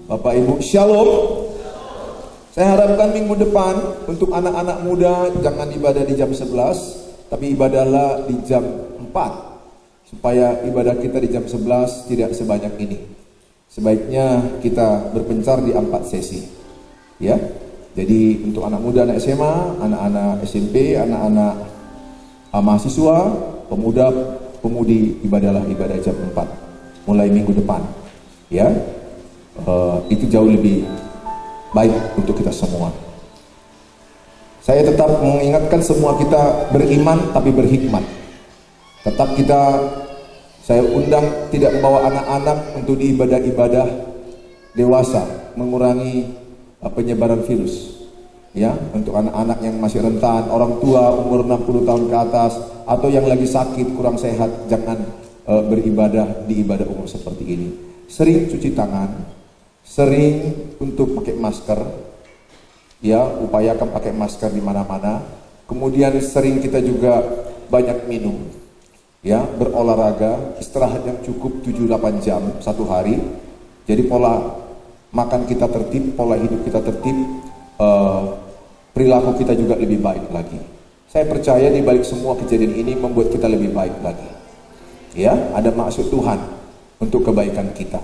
Bapak Ibu, Shalom. Saya harapkan minggu depan untuk anak-anak muda jangan ibadah di jam 11, tapi ibadahlah di jam 4. Supaya ibadah kita di jam 11 tidak sebanyak ini. Sebaiknya kita berpencar di 4 sesi. Ya. Jadi untuk anak muda, anak SMA, anak-anak SMP, anak-anak mahasiswa, pemuda, pemudi, ibadah jam 4 mulai minggu depan. Ya. Itu jauh lebih baik untuk kita semua. Saya tetap mengingatkan semua kita beriman tapi berhikmat. Tetap saya undang tidak membawa anak-anak untuk di ibadah-ibadah dewasa, mengurangi penyebaran virus. Ya, untuk anak-anak yang masih rentan, orang tua umur 60 tahun ke atas, atau yang lagi sakit, kurang sehat, jangan beribadah di ibadah umum seperti ini. Sering cuci tangan, sering untuk pakai masker, ya, upayakan pakai masker di mana-mana. Kemudian sering kita juga banyak minum, ya, berolahraga, istirahat yang cukup 7-8 jam satu hari. Jadi pola makan kita tertib, pola hidup kita tertib, perilaku kita juga lebih baik lagi. Saya percaya di balik semua kejadian ini membuat kita lebih baik lagi. Ya, ada maksud Tuhan untuk kebaikan kita.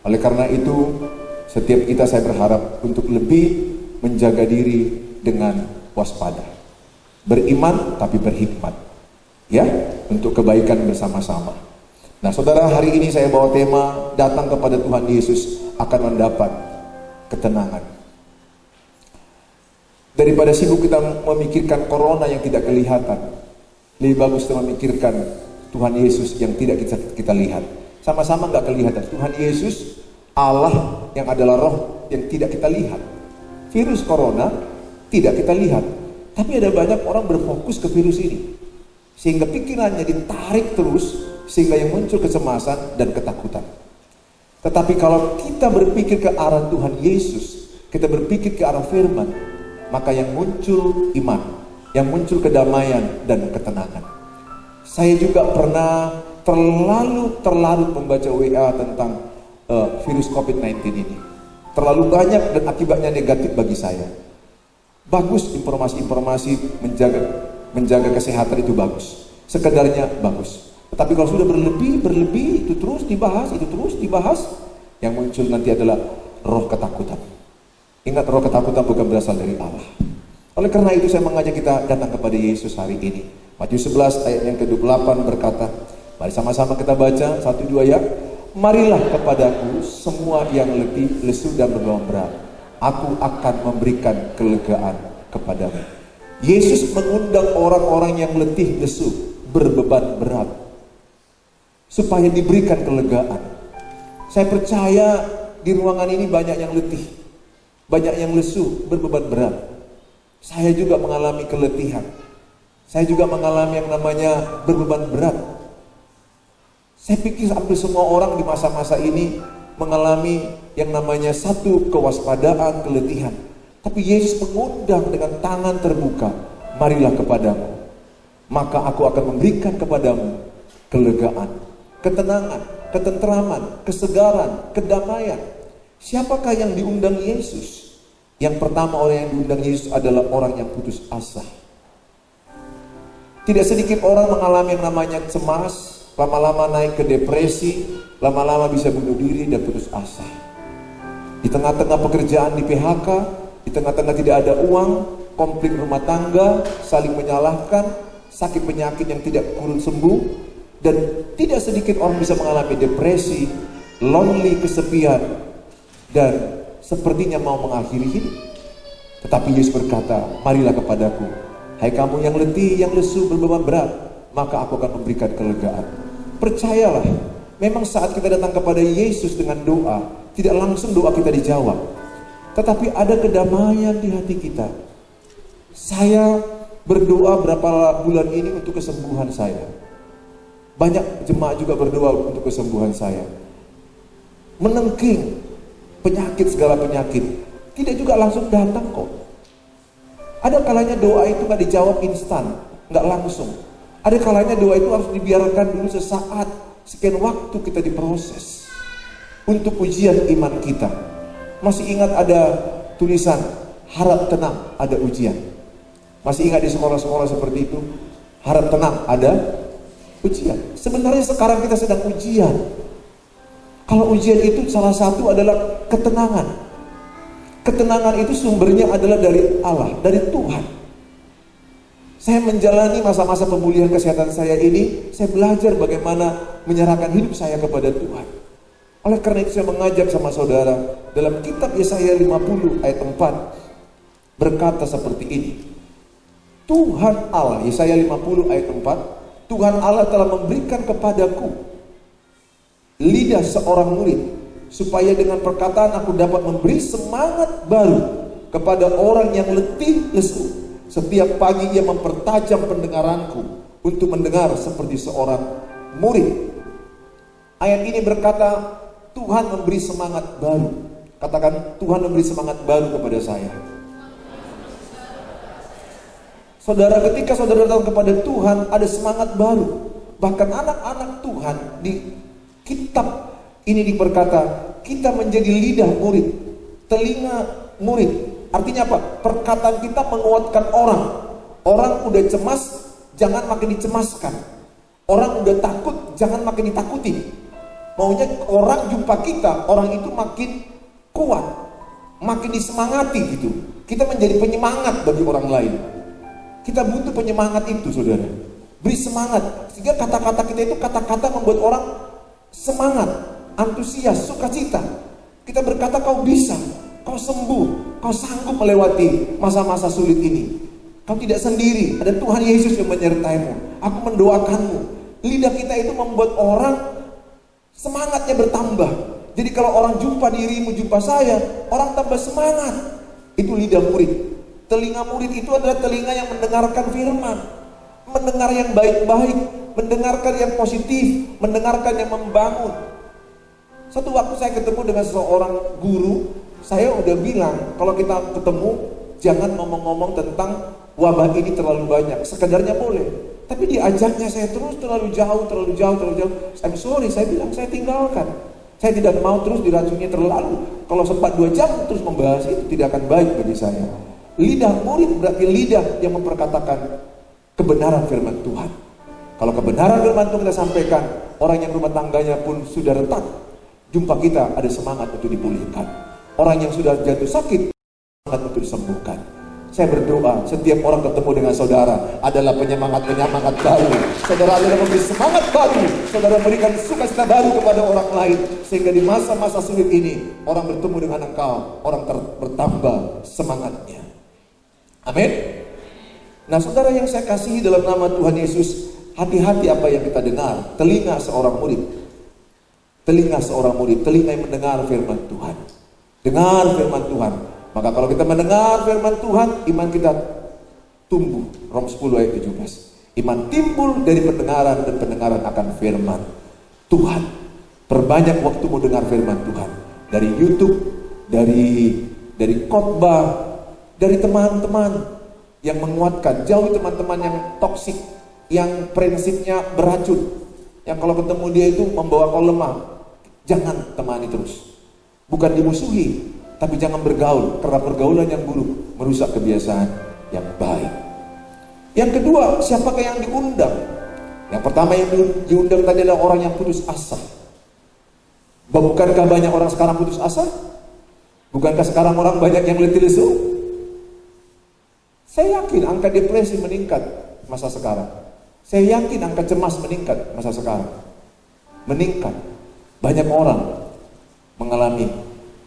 Oleh karena itu, setiap kita saya berharap untuk lebih menjaga diri dengan waspada. Beriman tapi berhikmat. Ya, untuk kebaikan bersama-sama. Nah, saudara, hari ini saya bawa tema datang kepada Tuhan Yesus akan mendapat ketenangan. Daripada sibuk kita memikirkan corona yang tidak kelihatan, lebih bagus kita memikirkan Tuhan Yesus yang tidak kita lihat. Sama-sama nggak kelihatan. Tuhan Yesus, Allah yang adalah roh yang tidak kita lihat. Virus corona tidak kita lihat, tapi ada banyak orang berfokus ke virus ini, sehingga pikirannya ditarik terus, sehingga yang muncul kecemasan dan ketakutan. Tetapi kalau kita berpikir ke arah Tuhan Yesus, kita berpikir ke arah firman, maka yang muncul iman, yang muncul kedamaian dan ketenangan. Saya juga pernah terlalu terlarut membaca WA tentang virus COVID-19 ini. Terlalu banyak dan akibatnya negatif bagi saya. Bagus informasi-informasi menjaga kesehatan itu bagus. Sekedarnya bagus. Tetapi kalau sudah berlebih itu terus dibahas, yang muncul nanti adalah roh ketakutan. Ingat, roh ketakutan bukan berasal dari Allah. Oleh karena itu saya mengajak kita datang kepada Yesus hari ini. Matius 11 ayat yang ke-28 berkata, mari sama-sama kita baca 1-2 ya. Marilah kepadaku semua yang letih, lesu dan berbeban berat. Aku akan memberikan kelegaan kepadamu. Yesus mengundang orang-orang yang letih, lesu, berbeban berat, supaya diberikan kelegaan. Saya percaya di ruangan ini banyak yang letih, banyak yang lesu, berbeban berat. Saya juga mengalami keletihan. Saya juga mengalami yang namanya berbeban berat. Saya pikir hampir semua orang di masa-masa ini mengalami yang namanya satu kewaspadaan, keletihan. Tapi Yesus mengundang dengan tangan terbuka, marilah kepadamu, maka aku akan memberikan kepadamu kelegaan, ketenangan, ketenteraman, kesegaran, kedamaian. Siapakah yang diundang Yesus? Yang pertama orang yang diundang Yesus adalah orang yang putus asa. Tidak sedikit orang mengalami yang namanya cemas, lama-lama naik ke depresi, lama-lama bisa bunuh diri dan putus asa. Di tengah-tengah pekerjaan di PHK, di tengah-tengah tidak ada uang, konflik rumah tangga, saling menyalahkan, sakit penyakit yang tidak kurun sembuh, dan tidak sedikit orang bisa mengalami depresi, lonely, kesepian, dan sepertinya mau mengakhiri hidup. Tetapi Yesus berkata, marilah kepadaku, hai kamu yang letih, yang lesu, berbeban berat, maka aku akan memberikan kelegaan. Percayalah, memang saat kita datang kepada Yesus dengan doa, tidak langsung doa kita dijawab, tetapi ada kedamaian di hati kita. Saya berdoa berapa bulan ini untuk kesembuhan saya. Banyak jemaat juga berdoa untuk kesembuhan saya. Menengking penyakit, segala penyakit, tidak juga langsung datang kok. Ada kalanya doa itu gak dijawab instan, gak langsung. Ada kalanya doa itu harus dibiarkan dulu sesaat, sekian waktu kita diproses untuk ujian iman kita. Masih ingat ada tulisan harap tenang ada ujian? Masih ingat di sekolah-sekolah seperti itu? Harap tenang ada ujian. Sebenarnya sekarang kita sedang ujian. Kalau ujian itu salah satu adalah ketenangan. Ketenangan itu sumbernya adalah dari Allah, dari Tuhan. Saya menjalani masa-masa pemulihan kesehatan saya ini, saya belajar bagaimana menyerahkan hidup saya kepada Tuhan. Oleh karena itu saya mengajak sama saudara, dalam kitab Yesaya 50 ayat 4 berkata seperti ini. Tuhan Allah, Yesaya 50 ayat 4, Tuhan Allah telah memberikan kepadaku lidah seorang murid, supaya dengan perkataan aku dapat memberi semangat baru kepada orang yang letih lesu. Setiap pagi ia mempertajam pendengaranku untuk mendengar seperti seorang murid. Ayat ini berkata, Tuhan memberi semangat baru. Katakan, Tuhan memberi semangat baru kepada saya. Saudara, ketika saudara datang kepada Tuhan, ada semangat baru. Bahkan anak-anak Tuhan di kitab ini berkata, kita menjadi lidah murid, telinga murid. Artinya apa? Perkataan kita menguatkan orang. Orang udah cemas, jangan makin dicemaskan. Orang udah takut, jangan makin ditakuti. Maunya orang jumpa kita, orang itu makin kuat, makin disemangati gitu. Kita menjadi penyemangat bagi orang lain. Kita butuh penyemangat itu, saudara. Beri semangat. Sehingga kata-kata kita itu kata-kata membuat orang semangat, antusias, sukacita. Kita berkata, kau bisa, kau sembuh, kau sanggup melewati masa-masa sulit ini. Kau tidak sendiri, ada Tuhan Yesus yang menyertaimu. Aku mendoakanmu. Lidah kita itu membuat orang semangatnya bertambah. Jadi kalau orang jumpa dirimu, jumpa saya, orang tambah semangat. Itu lidah murid. Telinga murid itu adalah telinga yang mendengarkan firman, mendengar yang baik-baik, mendengarkan yang positif, mendengarkan yang membangun. Satu waktu saya ketemu dengan seorang guru, saya udah bilang, kalau kita ketemu, jangan ngomong-ngomong tentang wabah ini terlalu banyak, sekedarnya boleh. Tapi diajaknya saya terus terlalu jauh. I'm sorry, saya bilang, saya tinggalkan. Saya tidak mau terus diracuni terlalu. Kalau sempat 2 jam terus membahas itu tidak akan baik bagi saya. Lidah murid berarti lidah yang memperkatakan kebenaran firman Tuhan. Kalau kebenaran firman Tuhan kita sampaikan, orang yang rumah tangganya pun sudah retak, jumpa kita ada semangat untuk dipulihkan. Orang yang sudah jatuh sakit, semangat untuk disembuhkan. Saya berdoa setiap orang ketemu dengan saudara adalah penyemangat baru. Saudara adalah memberi semangat baru. Saudara berikan sukacita baru kepada orang lain, sehingga di masa-masa sulit ini orang bertemu dengan engkau, orang bertambah semangatnya. Amin. Nah, saudara yang saya kasihi dalam nama Tuhan Yesus, hati-hati apa yang kita dengar. Telinga seorang murid, telinga yang mendengar firman Tuhan. Dengar firman Tuhan. Maka kalau kita mendengar firman Tuhan, iman kita tumbuh. Rom 10 ayat 17. Iman timbul dari pendengaran, dan pendengaran akan firman Tuhan. Perbanyak waktumu dengar firman Tuhan. Dari YouTube, dari khotbah, dari teman-teman yang menguatkan. Jauhi teman-teman yang toksik, yang prinsipnya beracun, yang kalau ketemu dia itu membawa kau lemah. Jangan temani terus. Bukan dimusuhi, tapi jangan bergaul, karena pergaulan yang buruk merusak kebiasaan yang baik. Yang kedua, siapakah yang diundang? Yang pertama yang diundang tadi adalah orang yang putus asa. Bukankah banyak orang sekarang putus asa? Bukankah sekarang orang banyak yang letih lesu? Saya yakin angka depresi meningkat masa sekarang. Saya yakin angka cemas meningkat masa sekarang. Meningkat. Banyak orang mengalami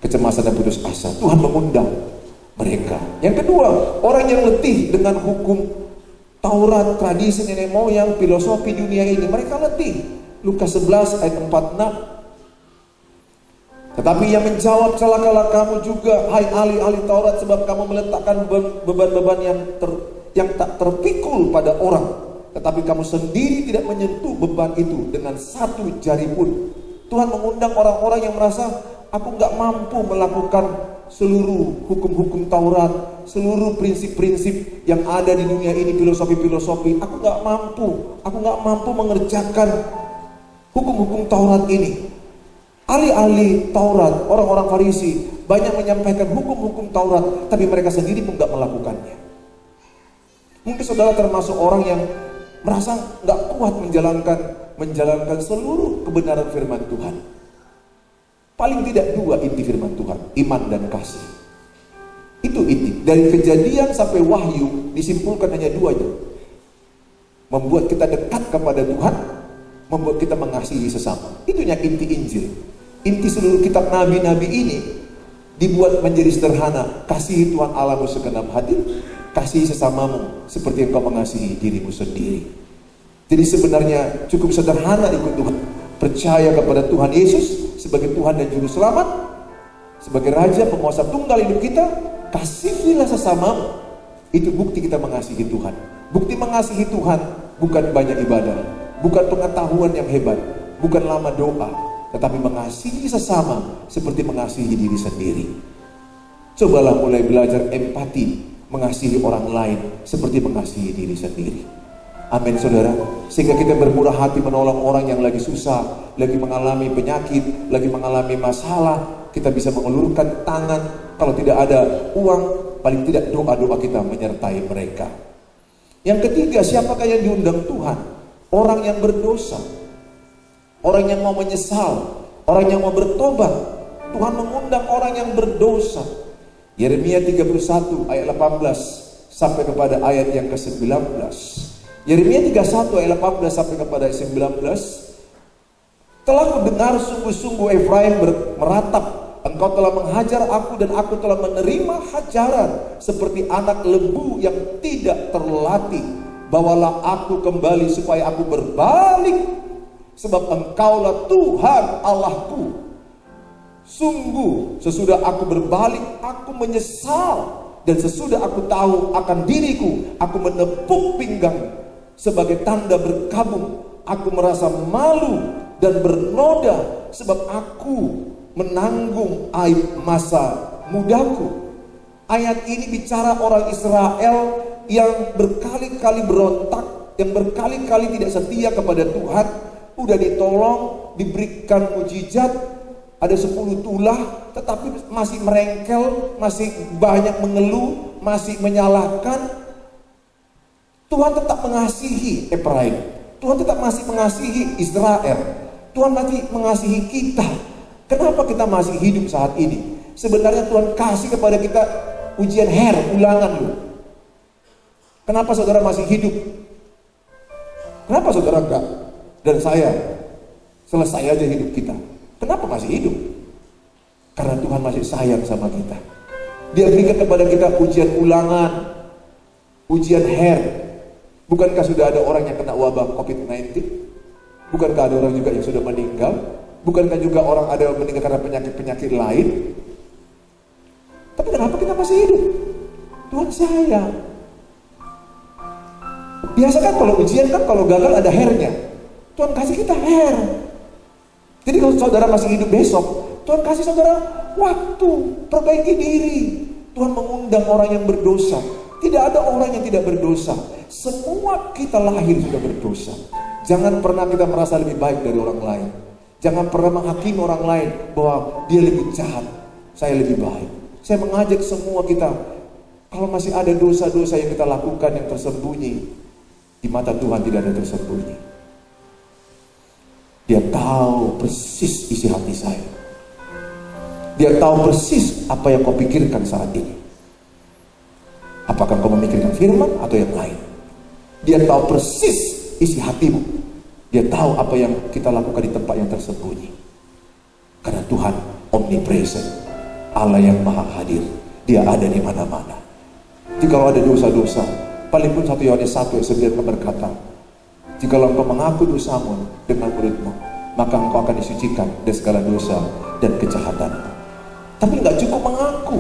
kecemasan dan putus asa. Tuhan mengundang mereka. Yang kedua, orang yang letih dengan hukum Taurat, tradisi nenek moyang, filosofi dunia ini. Mereka letih. Lukas 11 ayat 46. Tetapi yang menjawab, celakalah kamu juga, hai ahli-ahli Taurat, sebab kamu meletakkan beban-beban yang tak terpikul pada orang, tetapi kamu sendiri tidak menyentuh beban itu dengan satu jari pun. Tuhan mengundang orang-orang yang merasa, aku gak mampu melakukan seluruh hukum-hukum Taurat, seluruh prinsip-prinsip yang ada di dunia ini, filosofi-filosofi. Aku gak mampu mengerjakan hukum-hukum Taurat ini. Ahli-ahli Taurat, orang-orang Farisi banyak menyampaikan hukum-hukum Taurat, tapi mereka sendiri pun gak melakukannya. Mungkin saudara termasuk orang yang merasa gak kuat menjalankan seluruh kebenaran firman Tuhan. Paling tidak 2 inti firman Tuhan, iman dan kasih. Itu inti. Dari Kejadian sampai Wahyu disimpulkan hanya 2 aja. Membuat kita dekat kepada Tuhan, membuat kita mengasihi sesama. Itunya inti Injil. Inti seluruh kitab nabi-nabi ini dibuat menjadi sederhana. Kasihi Tuhan Allahmu segenap hati, kasihi sesamamu seperti engkau mengasihi dirimu sendiri. Jadi sebenarnya cukup sederhana ikut Tuhan. Percaya kepada Tuhan Yesus sebagai Tuhan dan Juru Selamat, sebagai Raja Penguasa tunggal hidup kita. Kasihilah sesamamu. Itu bukti kita mengasihi Tuhan. Bukti mengasihi Tuhan bukan banyak ibadah, bukan pengetahuan yang hebat, bukan lama doa, tetapi mengasihi sesama seperti mengasihi diri sendiri. Cobalah mulai belajar empati, mengasihi orang lain seperti mengasihi diri sendiri. Amin saudara. Sehingga kita bermurah hati menolong orang yang lagi susah, lagi mengalami penyakit, lagi mengalami masalah. Kita bisa mengulurkan tangan. Kalau tidak ada uang, paling tidak doa-doa kita menyertai mereka. Yang ketiga, siapakah yang diundang Tuhan? Orang yang berdosa, orang yang mau menyesal, orang yang mau bertobat. Tuhan mengundang orang yang berdosa. Yeremia 31 ayat 18 sampai kepada ayat yang ke-19. Yeremia 31 ayat 18 sampai kepada ayat 19. Telah kudengar sungguh-sungguh Efraim meratap, engkau telah menghajar aku dan aku telah menerima hajaran seperti anak lembu yang tidak terlatih. Bawalah aku kembali supaya aku berbalik, sebab engkaulah Tuhan Allahku. Sungguh sesudah aku berbalik, aku menyesal, dan sesudah aku tahu akan diriku, aku menepuk pinggang sebagai tanda berkabung. Aku merasa malu dan bernoda, sebab aku menanggung aib masa mudaku. Ayat ini bicara orang Israel yang berkali-kali berontak, yang berkali-kali tidak setia kepada Tuhan. Udah ditolong, diberikan mujizat, ada 10 tulah, tetapi masih merengkel, masih banyak mengeluh, masih menyalahkan. Tuhan tetap mengasihi Efraim, Tuhan tetap masih mengasihi Israel, Tuhan masih mengasihi kita. Kenapa kita masih hidup saat ini? Sebenarnya Tuhan kasih kepada kita ujian ulangan loh. Kenapa saudara masih hidup? Kenapa saudara enggak? Dan saya selesai aja hidup kita. Kenapa masih hidup? Karena Tuhan masih sayang sama kita. Dia berikan kepada kita ujian ulangan, ujian Bukankah sudah ada orang yang kena wabah COVID-19? Bukankah ada orang juga yang sudah meninggal? Bukankah juga orang ada yang meninggal karena penyakit-penyakit lain? Tapi kenapa kita masih hidup? Tuhan sayang. Biasa kan kalau ujian kan kalau gagal ada nya. Tuhan kasih kita Jadi kalau saudara masih hidup besok, Tuhan kasih saudara waktu, perbaiki diri. Tuhan mengundang orang yang berdosa. Tidak ada orang yang tidak berdosa. Semua kita lahir sudah berdosa. Jangan pernah kita merasa lebih baik dari orang lain. Jangan pernah menghakimi orang lain bahwa dia lebih jahat, saya lebih baik. Saya mengajak semua kita, kalau masih ada dosa-dosa yang kita lakukan yang tersembunyi, di mata Tuhan tidak ada tersembunyi. Dia tahu persis isi hati saya. Dia tahu persis apa yang kau pikirkan saat ini. Apakah kau memikirkan firman atau yang lain? Dia tahu persis isi hatimu. Dia tahu apa yang kita lakukan di tempat yang tersembunyi. Karena Tuhan omnipresent, Allah yang maha hadir. Dia ada di mana-mana. Jikalau ada dosa-dosa, paling pun 1 Yohanes 1 ayat 9 berkata, jikalau engkau mengaku dosamu dengan mulutmu, maka engkau akan disucikan dari segala dosa dan kejahatanmu. Tapi nggak cukup mengaku,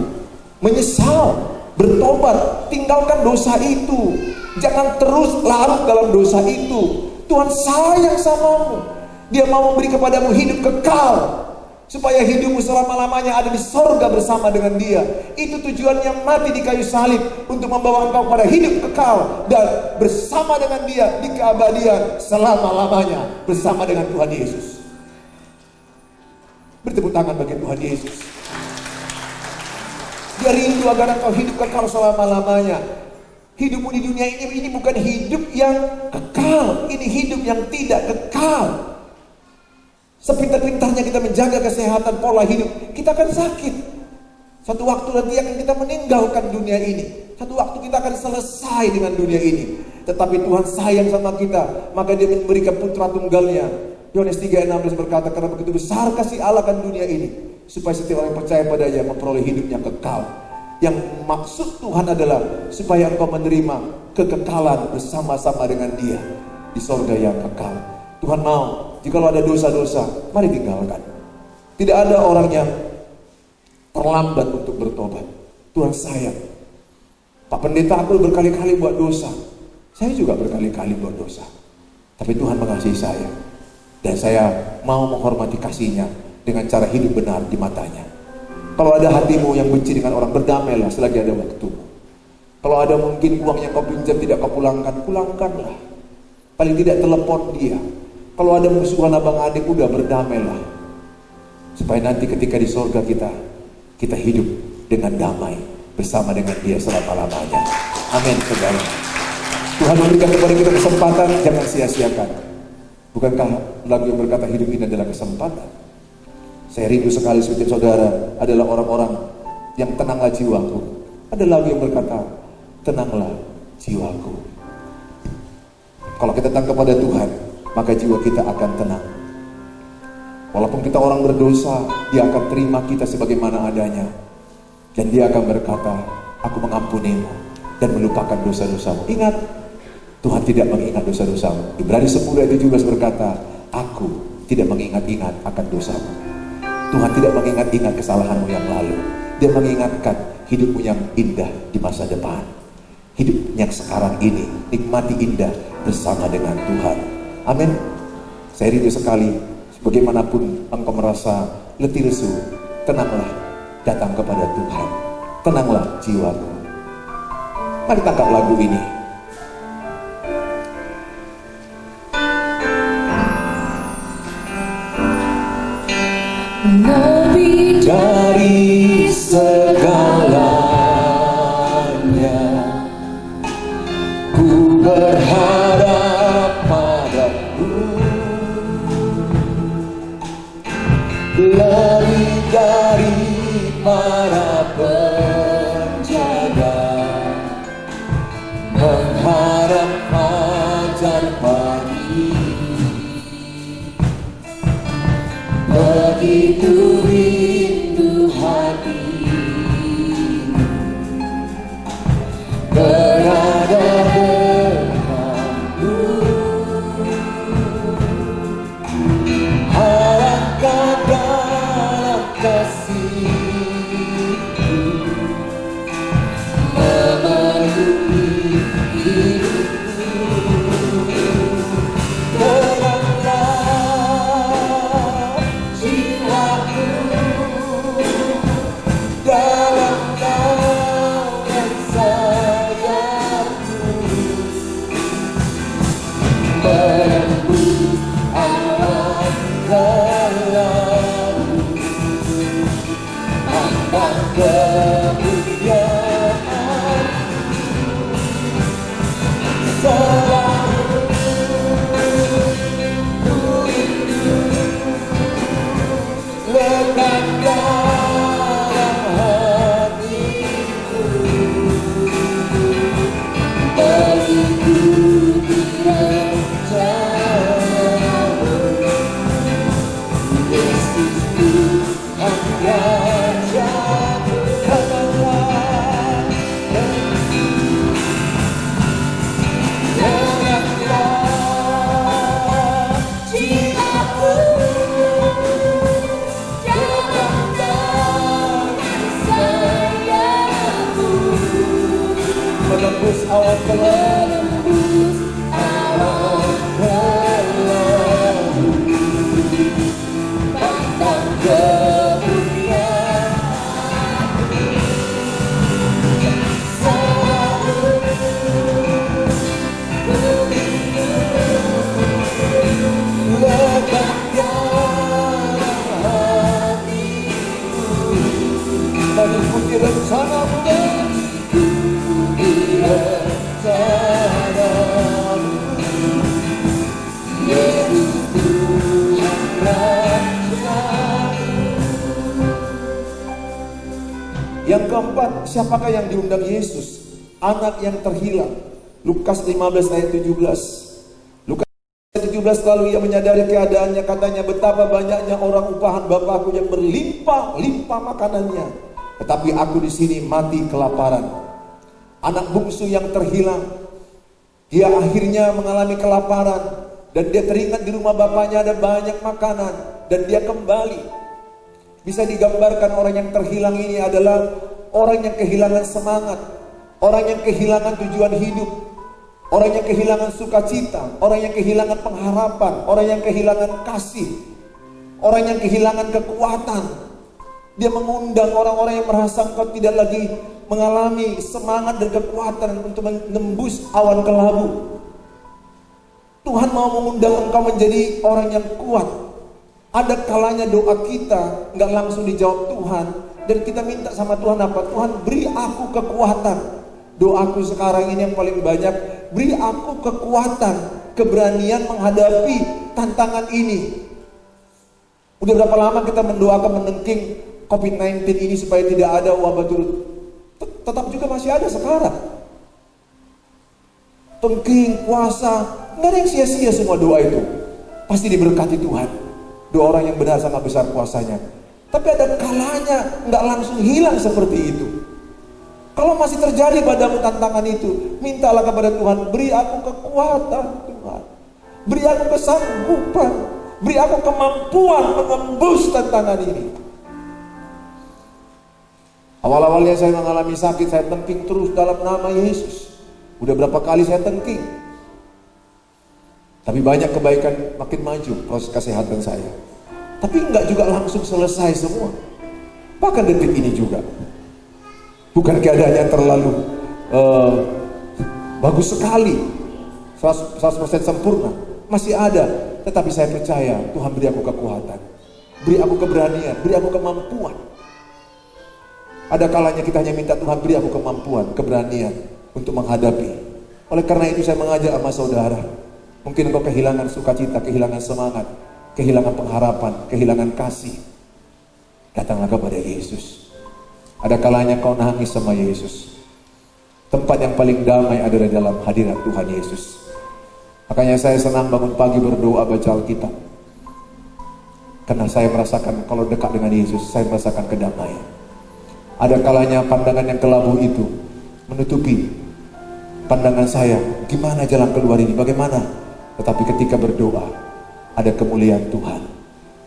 menyesal, bertobat, tinggalkan dosa itu. Jangan terus larut dalam dosa itu. Tuhan sayang samamu. Dia mau memberi kepadamu hidup kekal, supaya hidupmu selama-lamanya ada di sorga bersama dengan Dia. Itu tujuannya mati di kayu salib, untuk membawa engkau pada hidup kekal dan bersama dengan Dia di keabadian selama-lamanya bersama dengan Tuhan Yesus. Beri tepuk tangan bagi Tuhan Yesus. Dia rindu agar engkau hidup kekal selama-lamanya. Hidupmu di dunia ini bukan hidup yang kekal. Ini hidup yang tidak kekal. Sepintar-pintarnya kita menjaga kesehatan pola hidup, kita akan sakit. Satu waktu nanti akan kita meninggalkan dunia ini. Satu waktu kita akan selesai dengan dunia ini. Tetapi Tuhan sayang sama kita, maka Dia memberikan putra tunggalnya. Yohanes 3:16 berkata, karena begitu besar kasih Allah akan dunia ini, supaya setiap orang yang percaya padanya memperoleh hidupnya kekal. Yang maksud Tuhan adalah supaya engkau menerima kekekalan bersama-sama dengan Dia di sorga yang kekal. Tuhan mau, jikalau ada dosa-dosa, mari tinggalkan. Tidak ada orang yang terlambat untuk bertobat. Tuhan sayang. Pak Pendeta, aku berkali-kali buat dosa. Saya juga berkali-kali buat dosa. Tapi Tuhan mengasihi saya. Dan saya mau menghormati kasih-Nya dengan cara hidup benar di matanya. Kalau ada hatimu yang benci dengan orang, berdamailah selagi ada waktumu. Kalau ada mungkin uang yang kau pinjam tidak kau pulangkan, pulangkanlah. Paling tidak telepon dia. Kalau ada musuhan abang adik, udah berdamailah. Supaya nanti ketika di sorga kita hidup dengan damai bersama dengan Dia selama-lamanya. Amin, saudara. Tuhan memberikan kepada kita kesempatan, jangan sia-siakan. Bukankah lagu yang berkata hidup ini adalah kesempatan? Saya rindu sekali setiap saudara adalah orang-orang yang tenanglah jiwaku. Ada lagu yang berkata, tenanglah jiwaku. Kalau kita datang kepada Tuhan, maka jiwa kita akan tenang. Walaupun kita orang berdosa, Dia akan terima kita sebagaimana adanya. Dan Dia akan berkata, aku mengampunimu dan melupakan dosa-dosamu. Ingat, Tuhan tidak mengingat dosa-dosamu. Ibrani 10:17 berkata, aku tidak mengingat-ingat akan dosamu. Tuhan tidak mengingat-ingat kesalahanmu yang lalu. Dia mengingatkan hidupmu yang indah di masa depan. Hidup yang sekarang ini, nikmati indah bersama dengan Tuhan. Amin. Saya rindu sekali, bagaimanapun engkau merasa letih lesu, tenanglah, datang kepada Tuhan. Tenanglah jiwaku. Mari tangkap lagu ini. Lebih Dari segalanya, ku berharap padamu. Lebih dari para penjaga, mengharap fajar pagi. Begitu rindu hatimu berada denganmu. Harapkan dalam kasih-Mu memenuhi hidupku. Tenanglah jiwaku dalam naungan sayapmu, menembus awan gelap, pandang kemuliaan selalu lekat dalam hatiku. Begitu rencanamu, Yesus Tuhan Rajaku. Tenanglah, tenanglah jiwaku dalam naungan sayapmu, menembus awan gelap, menembus awan gelap, pandang kemuliaan selalu lekat dalam hatiku. mengikuti rencanamu dan ikuti rencanamu. Yesus Tuhan Rajaku. Yang keempat, siapakah yang diundang Yesus? Anak yang terhilang. Lukas 15 ayat 17. Lukas 17, lalu ia menyadari keadaannya, katanya, betapa banyaknya orang upahan Bapakku yang berlimpah-limpah makanannya, tetapi aku di sini mati kelaparan. Anak bungsu yang terhilang, dia akhirnya mengalami kelaparan, dan dia teringat di rumah bapaknya ada banyak makanan, dan dia kembali. Bisa digambarkan orang yang terhilang ini adalah orang yang kehilangan semangat, orang yang kehilangan tujuan hidup, orang yang kehilangan sukacita, orang yang kehilangan pengharapan, orang yang kehilangan kasih, orang yang kehilangan kekuatan. Dia mengundang orang-orang yang merasa engkau tidak lagi mengalami semangat dan kekuatan untuk menembus awan kelabu. Tuhan mau mengundang engkau menjadi orang yang kuat. Ada kalanya doa kita nggak langsung dijawab Tuhan, dan kita minta sama Tuhan apa? Tuhan, beri aku kekuatan. Doaku sekarang ini yang paling banyak, beri aku kekuatan, keberanian menghadapi tantangan ini. Udah berapa lama kita mendoakan menengking COVID-19 ini supaya tidak ada wabah turut, tetap juga masih ada sekarang. Tengking, puasa, nggak ada yang sia-sia semua doa itu. Pasti diberkati Tuhan. Doa orang yang benar sangat besar kuasanya. Tapi ada kalanya nggak langsung hilang seperti itu. Kalau masih terjadi padamu tantangan itu, mintalah kepada Tuhan, beri aku kekuatan Tuhan, beri aku kesanggupan, beri aku kemampuan menembus tantangan ini. Awal-awalnya saya mengalami sakit, saya tengking terus dalam nama Yesus. Udah berapa kali saya tengking. Tapi banyak kebaikan makin maju proses kesehatan saya. Tapi enggak juga langsung selesai semua. Bahkan detik ini juga. Bukan keadaannya terlalu bagus sekali, 100% sempurna. Masih ada. Tetapi saya percaya Tuhan beri aku kekuatan, beri aku keberanian, beri aku kemampuan. Ada kalanya kita hanya minta Tuhan beri aku kemampuan, keberanian untuk menghadapi. Oleh karena itu saya mengajak sama saudara, mungkin engkau kehilangan sukacita, kehilangan semangat, kehilangan pengharapan, kehilangan kasih. Datanglah kepada Yesus. Ada kalanya kau nangis sama Yesus. Tempat yang paling damai adalah dalam hadirat Tuhan Yesus. Makanya saya senang bangun pagi berdoa baca Alkitab. Karena saya merasakan kalau dekat dengan Yesus, saya merasakan kedamaian. Ada kalanya pandangan yang kelabu itu menutupi pandangan saya. Gimana jalan keluar ini? Bagaimana? Tetapi ketika berdoa, ada kemuliaan Tuhan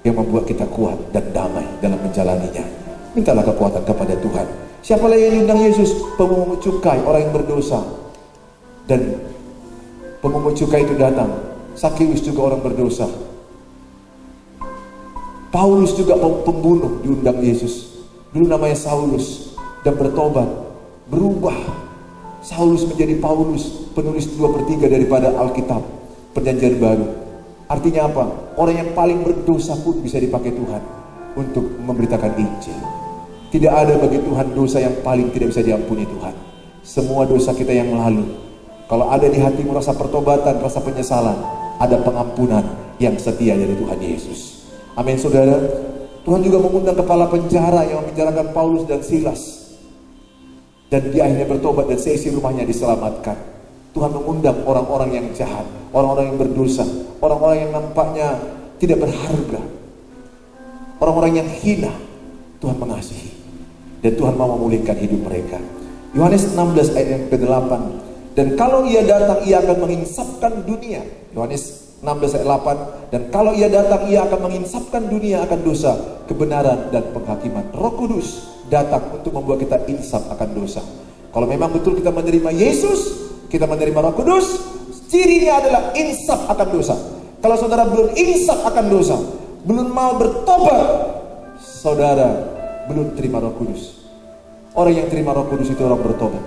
yang membuat kita kuat dan damai dalam menjalaninya. Mintalah kekuatan kepada Tuhan. Siapa lagi yang diundang Yesus? Pemungut cukai, orang yang berdosa. Dan pemungut cukai itu datang. Sakius juga orang berdosa. Paulus juga pembunuh diundang Yesus. Dulu namanya Saulus, dan bertobat, berubah. Saulus menjadi Paulus, penulis 2/3 daripada Alkitab, Perjanjian Baru. Artinya apa? Orang yang paling berdosa pun bisa dipakai Tuhan untuk memberitakan Injil. Tidak ada bagi Tuhan dosa yang paling tidak bisa diampuni Tuhan. Semua dosa kita yang lalu, kalau ada di hatimu rasa pertobatan, rasa penyesalan, ada pengampunan yang setia dari Tuhan Yesus. Amin saudara. Tuhan juga mengundang kepala penjara yang memenjarakan Paulus dan Silas, dan dia akhirnya bertobat dan seisi rumahnya diselamatkan. Tuhan mengundang orang-orang yang jahat, orang-orang yang berdosa, orang-orang yang nampaknya tidak berharga, orang-orang yang hina. Tuhan mengasihi, dan Tuhan mau memulihkan hidup mereka. Yohanes 16 ayat yang ke-8. Dan kalau ia datang, ia akan menginsapkan dunia. Yohanes 16 ayat 8. Dan kalau ia datang, ia akan menginsapkan dunia akan dosa, kebenaran, dan penghakiman. Roh Kudus datang untuk membuat kita insaf akan dosa. Kalau memang betul kita menerima Yesus, kita menerima Roh Kudus, cirinya adalah insaf akan dosa. Kalau saudara belum insaf akan dosa, belum mau bertobat, saudara belum terima Roh Kudus. Orang yang terima Roh Kudus itu orang bertobat.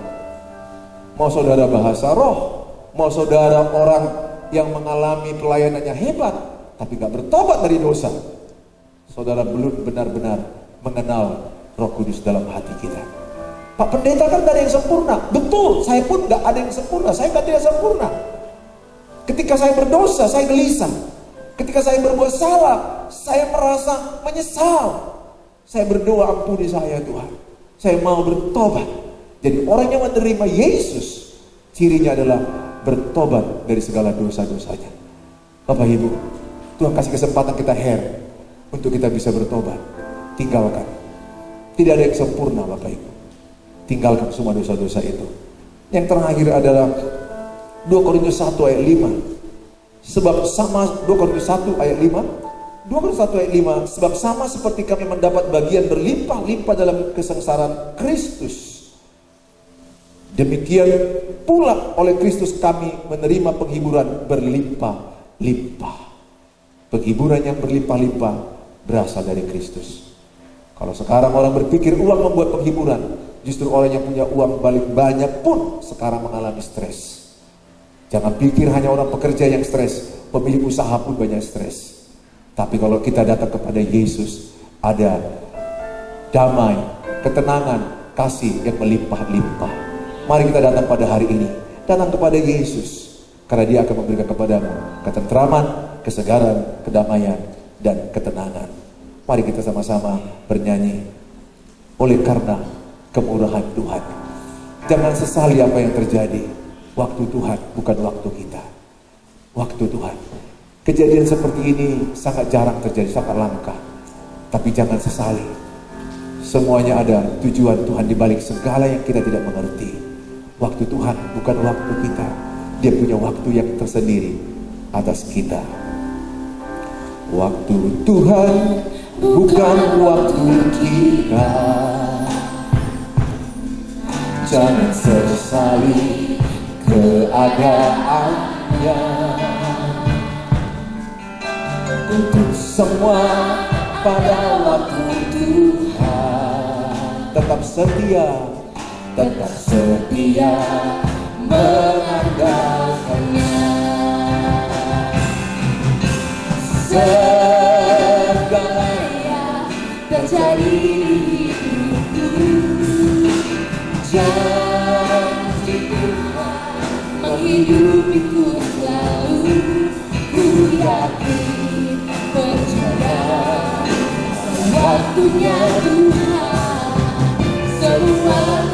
Mau saudara bahasa roh, mau saudara orang yang mengalami pelayanannya hebat, tapi gak bertobat dari dosa, saudara belum benar-benar mengenal Roh Kudus dalam hati kita. Pak Pendeta kan gak ada yang sempurna. Betul, saya pun gak ada yang sempurna. Saya gak tidak sempurna. Ketika saya berdosa, saya gelisah. Ketika saya berbuat salah, saya merasa menyesal. Saya berdoa, ampuni saya Tuhan. Saya mau bertobat. Jadi orang yang menerima Yesus, cirinya adalah bertobat dari segala dosa-dosanya. Bapak Ibu, Tuhan kasih kesempatan kita untuk kita bisa bertobat. Tinggalkan. Tidak ada yang sempurna Bapak Ibu. Tinggalkan semua dosa-dosa itu. Yang terakhir adalah 2 Korintus 1 ayat 5. Sebab sama 2 Korintus 1 ayat 5. 2 Korintus 1 ayat 5. Sebab sama seperti kami mendapat bagian berlimpah-limpah dalam kesengsaraan Kristus, demikian pula oleh Kristus kami menerima penghiburan berlimpah-limpah. Penghiburan yang berlimpah-limpah berasal dari Kristus. Kalau sekarang orang berpikir uang membuat penghiburan, justru orang yang punya uang balik banyak pun sekarang mengalami stres. Jangan pikir hanya orang pekerja yang stres, pemilik usaha pun banyak stres. Tapi kalau kita datang kepada Yesus, ada damai, ketenangan, kasih yang melimpah-limpah. Mari kita datang pada hari ini, datang kepada Yesus, karena Dia akan memberikan kepadamu ketentraman, kesegaran, kedamaian, dan ketenangan. Mari kita sama-sama bernyanyi, oleh karena kemurahan Tuhan. Jangan sesali apa yang terjadi. Waktu Tuhan bukan waktu kita. Waktu Tuhan. Kejadian seperti ini sangat jarang terjadi, sangat langka. Tapi jangan sesali. Semuanya ada tujuan Tuhan di balik segala yang kita tidak mengerti. Waktu Tuhan bukan waktu kita. Dia punya waktu yang tersendiri atas kita. Waktu Tuhan bukan waktu kita. Jangan sesali keadaannya. Untuk semua pada waktu Tuhan. Tetap setia mengandalkannya. Segala yang terjadi di hidupku, janji Tuhan menghidupiku selalu. Ku yakin percaya waktunya Tuhan semua